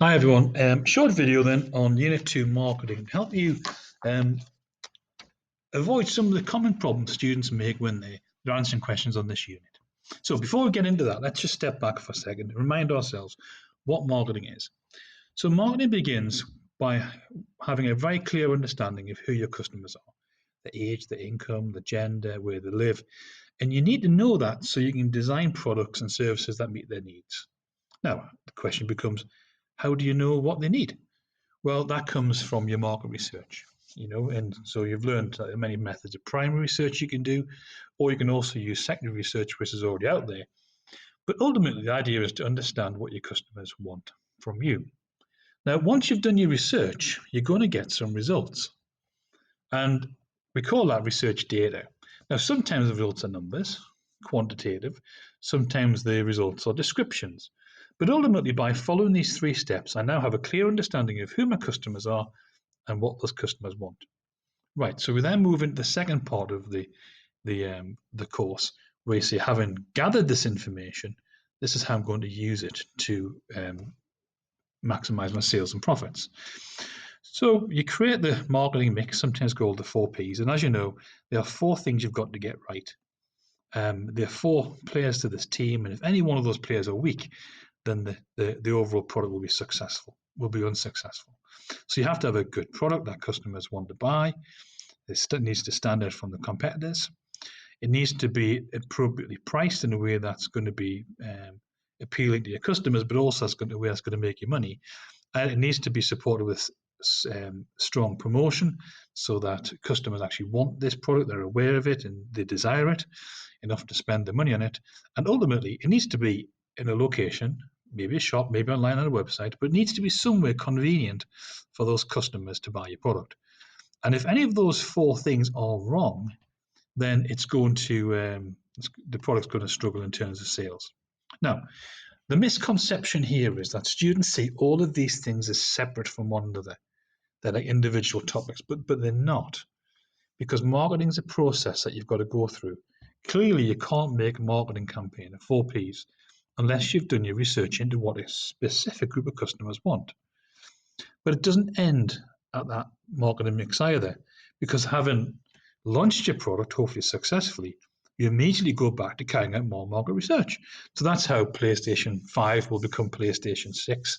Hi everyone. Short video then on Unit 2 marketing to help you um, avoid some of the common problems students make when they're answering questions on this unit. So before we get into that, let's just step back for a second and remind ourselves what marketing is. So marketing begins by having a very clear understanding of who your customers are, the age, the income, the gender, where they live. And you need to know that so you can design products and services that meet their needs. Now, the question becomes, how do you know what they need? Well, that comes from your market research, and so you've learned many methods of primary research you can do, or you can also use secondary research, which is already out there. But ultimately, the idea is to understand what your customers want from you. Now, once you've done your research, you're going to get some results. And we call that research data. Now, sometimes the results are numbers, quantitative, sometimes the results are descriptions. But ultimately, by following these three steps, I now have a clear understanding of who my customers are and what those customers want. Right, so we then move into the second part of the course, where you say, having gathered this information, this is how I'm going to use it to maximize my sales and profits. So you create the marketing mix, sometimes called the 4Ps. And as you know, there are four things you've got to get right. There are four players to this team, and if any one of those players are weak, then the overall product will be unsuccessful. So you have to have a good product that customers want to buy. It needs to stand out from the competitors. It needs to be appropriately priced in a way that's going to be appealing to your customers, but also in a way that's going to make you money. And it needs to be supported with strong promotion so that customers actually want this product, they're aware of it, and they desire it enough to spend the money on it. And ultimately, it needs to be in a location, maybe a shop, maybe online on a website, but it needs to be somewhere convenient for those customers to buy your product. And if any of those four things are wrong, then it's going to the product's going to struggle in terms of sales. Now, the misconception here is that students see all of these things as separate from one another. They're like individual topics, but they're not, because marketing is a process that you've got to go through. Clearly, you can't make a marketing campaign of 4Ps unless you've done your research into what a specific group of customers want. But it doesn't end at that marketing mix either, because having launched your product, hopefully successfully, you immediately go back to carrying out more market research. So that's how PlayStation 5 will become PlayStation 6.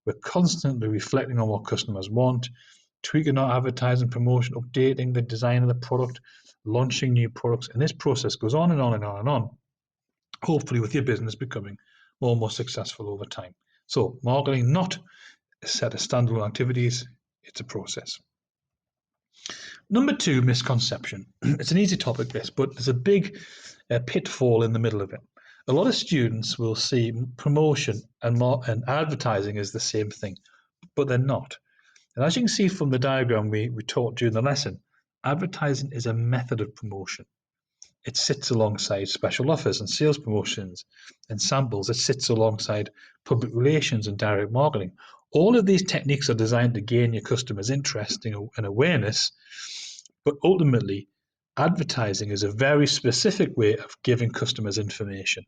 We're constantly reflecting on what customers want, tweaking our advertising promotion, updating the design of the product, launching new products. And this process goes on and on and on and on, hopefully with your business becoming more and more successful over time. So marketing, not a set of standalone activities, it's a process. Number two, misconception. It's an easy topic, this, but there's a big pitfall in the middle of it. A lot of students will see promotion and advertising as the same thing, but they're not. And as you can see from the diagram we taught during the lesson, advertising is a method of promotion. It sits alongside special offers and sales promotions and samples. It sits alongside public relations and direct marketing. All of these techniques are designed to gain your customers' interest and awareness, but ultimately, advertising is a very specific way of giving customers information,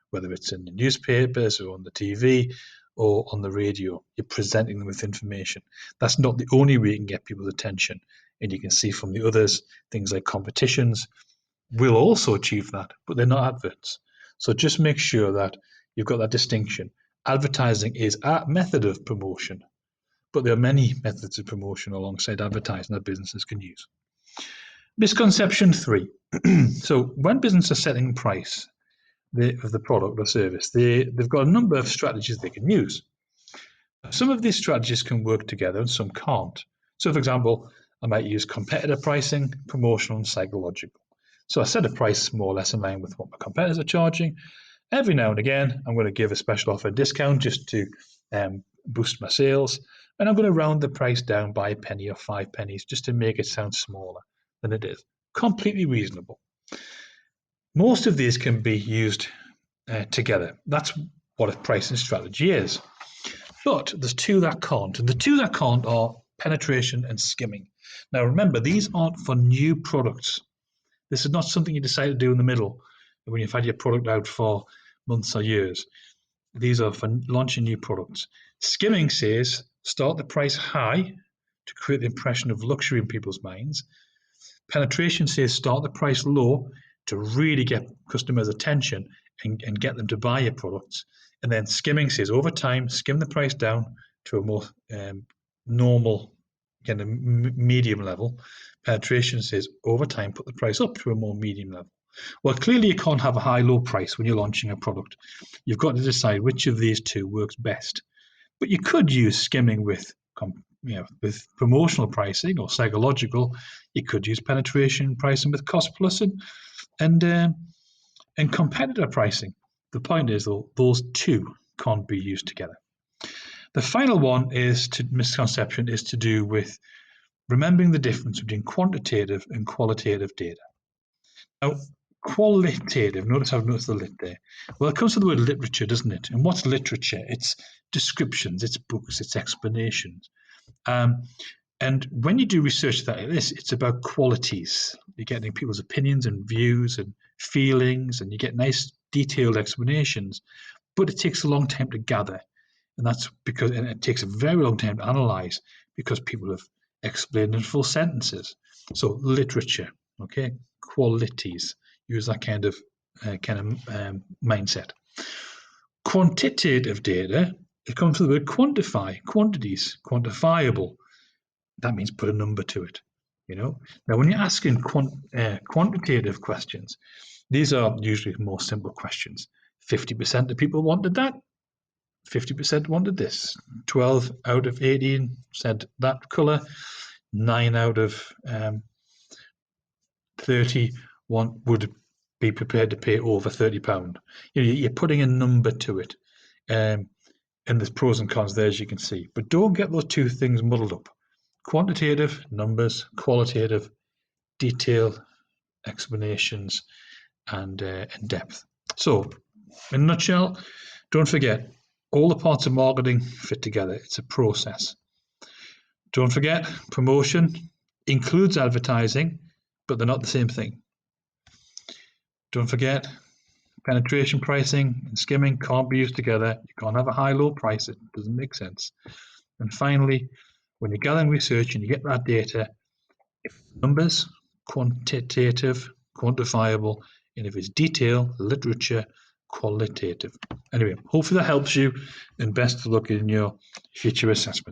whether it's in the newspapers or on the TV or on the radio. You're presenting them with information. That's not the only way you can get people's attention. And you can see from the others, things like competitions will also achieve that, but they're not adverts. So just make sure that you've got that distinction. Advertising is a method of promotion, but there are many methods of promotion alongside advertising that businesses can use. Misconception 3. So when businesses are setting price of the product or service, they've got a number of strategies they can use. Some of these strategies can work together and some can't. So for example, I might use competitor pricing, promotional, and psychological. So I set a price more or less in line with what my competitors are charging. Every now and again, I'm going to give a special offer discount just to boost my sales. And I'm going to round the price down by a penny or 5 pennies just to make it sound smaller than it is. Completely reasonable. Most of these can be used together. That's what a pricing strategy is. But there's two that can't. And the two that can't are penetration and skimming. Now remember, these aren't for new products. This is not something you decide to do in the middle when you've had your product out for months or years. these are for launching new products. Skimming says start the price high to create the impression of luxury in people's minds. Penetration says start the price low to really get customers' attention and get them to buy your products. And then skimming says over time, skim the price down to a more normal, kind of medium level. Penetration says over time, put the price up to a more medium level. Well, clearly you can't have a high-low price when you're launching a product. You've got to decide which of these two works best. But you could use skimming with promotional pricing or psychological. You could use penetration pricing with cost plus and competitor pricing. The point is, though, those two can't be used together. The final one misconception is to do with remembering the difference between quantitative and qualitative data. Now, qualitative, notice I've noticed the lit there. Well, it comes to the word literature, doesn't it? And what's literature? It's descriptions, it's books, it's explanations. And when you do research like this, it's about qualities. You're getting people's opinions and views and feelings, and you get nice detailed explanations, but it takes a long time to gather. And it takes a very long time to analyze because people have explained in full sentences. So literature, okay, qualities, use that kind of mindset. Quantitative data, it comes from the word quantify, quantities, quantifiable. That means put a number to it. Now when you're asking quantitative questions, these are usually more simple questions. 50% of people wanted that. 50% wanted this. 12 out of 18 said that colour. 9 out of 30 would be prepared to pay over £30. You're putting a number to it. And there's pros and cons there, as you can see. But don't get those two things muddled up. Quantitative, numbers; qualitative, detail, explanations, and depth. So, in a nutshell, don't forget, all the parts of marketing fit together. It's a process. Don't forget, promotion includes advertising, but they're not the same thing. Don't forget, penetration pricing and skimming can't be used together. You can't have a high-low price. It doesn't make sense. And finally, when you're gathering research and you get that data, if numbers, quantitative, quantifiable, and if it's detail, literature, qualitative. Anyway, hopefully that helps you, and best of luck in your future assessment.